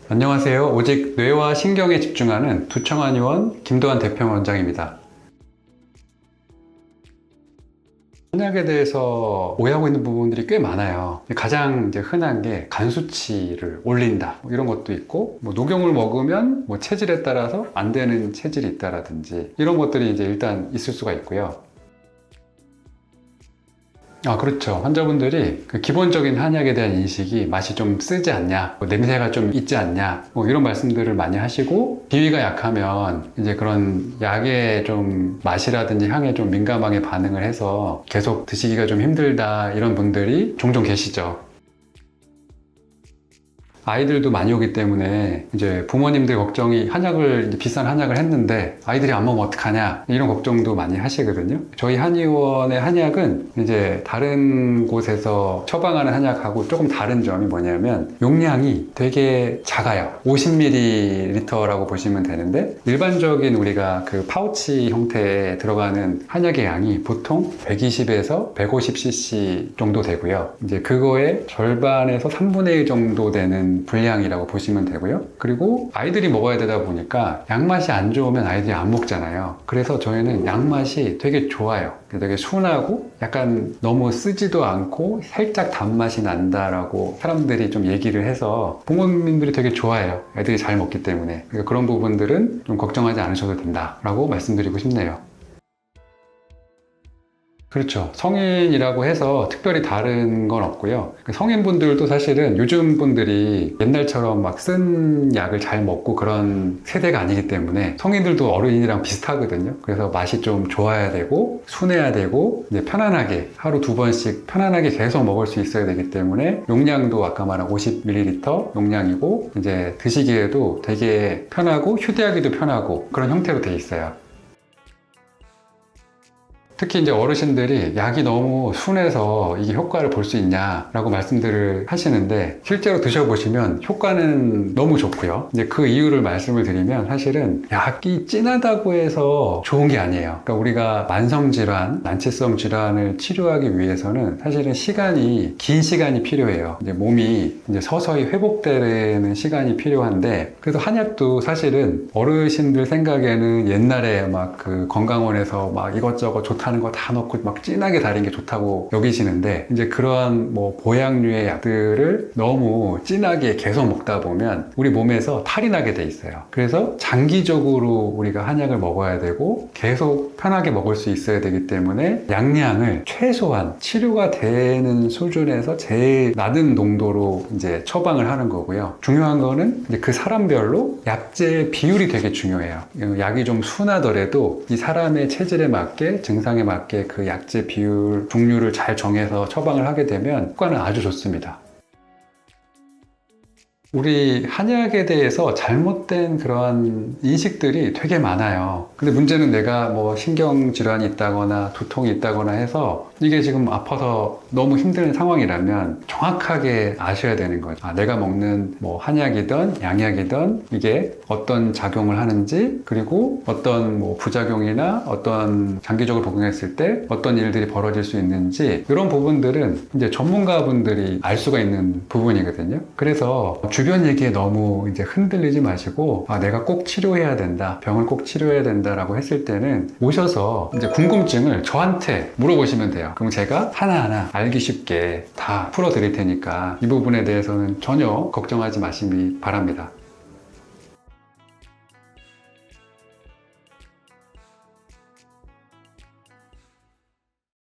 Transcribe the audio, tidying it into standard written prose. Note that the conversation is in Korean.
안녕하세요. 오직 뇌와 신경에 집중하는 두청한의원 김도환 대표원장입니다. 한약에 대해서 오해하고 있는 부분들이 꽤 많아요. 가장 흔한 게 간 수치를 올린다 이런 것도 있고, 녹용을 먹으면 체질에 따라서 안 되는 체질이 있다라든지 이런 것들이 일단 있을 수가 있고요. 그렇죠. 환자분들이 기본적인 한약에 대한 인식이 맛이 좀 쓰지 않냐, 냄새가 좀 있지 않냐, 이런 말씀들을 많이 하시고, 비위가 약하면 그런 약의 좀 맛이라든지 향에 좀 민감하게 반응을 해서 계속 드시기가 좀 힘들다, 이런 분들이 종종 계시죠. 아이들도 많이 오기 때문에 부모님들 걱정이, 비싼 한약을 했는데 아이들이 안 먹으면 어떡하냐, 이런 걱정도 많이 하시거든요. 저희 한의원의 한약은 다른 곳에서 처방하는 한약하고 조금 다른 점이 뭐냐면, 용량이 되게 작아요. 50ml라고 보시면 되는데, 일반적인 우리가 그 파우치 형태에 들어가는 한약의 양이 보통 120에서 150cc 정도 되고요. 그거의 절반에서 3분의 1 정도 되는 분량이라고 보시면 되고요. 그리고 아이들이 먹어야 되다 보니까 양맛이 안 좋으면 아이들이 안 먹잖아요. 그래서 저희는 양맛이 되게 좋아요. 되게 순하고 약간 너무 쓰지도 않고 살짝 단맛이 난다라고 사람들이 좀 얘기를 해서 부모님들이 되게 좋아해요. 애들이 잘 먹기 때문에. 그러니까 그런 부분들은 좀 걱정하지 않으셔도 된다라고 말씀드리고 싶네요. 그렇죠. 성인이라고 해서 특별히 다른 건 없고요. 성인분들도 사실은 요즘 분들이 옛날처럼 막 쓴 약을 잘 먹고 그런 세대가 아니기 때문에 성인들도 어른이랑 비슷하거든요. 그래서 맛이 좀 좋아야 되고 순해야 되고 편안하게 하루 2번씩 편안하게 계속 먹을 수 있어야 되기 때문에, 용량도 아까 말한 50ml 용량이고 드시기에도 되게 편하고 휴대하기도 편하고 그런 형태로 돼 있어요. 특히 어르신들이 약이 너무 순해서 이게 효과를 볼 수 있냐라고 말씀들을 하시는데, 실제로 드셔보시면 효과는 너무 좋고요. 그 이유를 말씀을 드리면, 사실은 약이 진하다고 해서 좋은 게 아니에요. 그러니까 우리가 만성질환, 난치성 질환을 치료하기 위해서는 사실은 긴 시간이 필요해요. 몸이 서서히 회복되는 시간이 필요한데, 그래서 한약도 사실은 어르신들 생각에는 옛날에 막 그 건강원에서 막 이것저것 좋다는 거 다 넣고 막 진하게 달인 게 좋다고 여기시는데, 그러한 보양류의 약들을 너무 진하게 계속 먹다 보면 우리 몸에서 탈이 나게 돼 있어요. 그래서 장기적으로 우리가 한약을 먹어야 되고 계속 편하게 먹을 수 있어야 되기 때문에, 양량을 최소한 치료가 되는 수준에서 제일 낮은 농도로 처방을 하는 거고요. 중요한 거는 그 사람별로 약제의 비율이 되게 중요해요. 약이 좀 순하더라도 이 사람의 체질에 맞게, 증상에 맞게 그 약제 비율, 종류를 잘 정해서 처방을 하게 되면 효과는 아주 좋습니다. 우리 한약에 대해서 잘못된 그런 인식들이 되게 많아요. 근데 문제는 내가 신경질환이 있다거나 두통이 있다거나 해서 이게 지금 아파서 너무 힘든 상황이라면 정확하게 아셔야 되는 거죠. 내가 먹는 한약이든 양약이든 이게 어떤 작용을 하는지, 그리고 어떤 부작용이나 어떤 장기적으로 복용했을 때 어떤 일들이 벌어질 수 있는지, 이런 부분들은 전문가분들이 알 수가 있는 부분이거든요. 그래서 주변 얘기에 너무 흔들리지 마시고, 내가 꼭 치료해야 된다, 병을 꼭 치료해야 된다라고 했을 때는 오셔서 궁금증을 저한테 물어보시면 돼요. 그럼 제가 하나하나 알기 쉽게 다 풀어드릴 테니까 이 부분에 대해서는 전혀 걱정하지 마시기 바랍니다.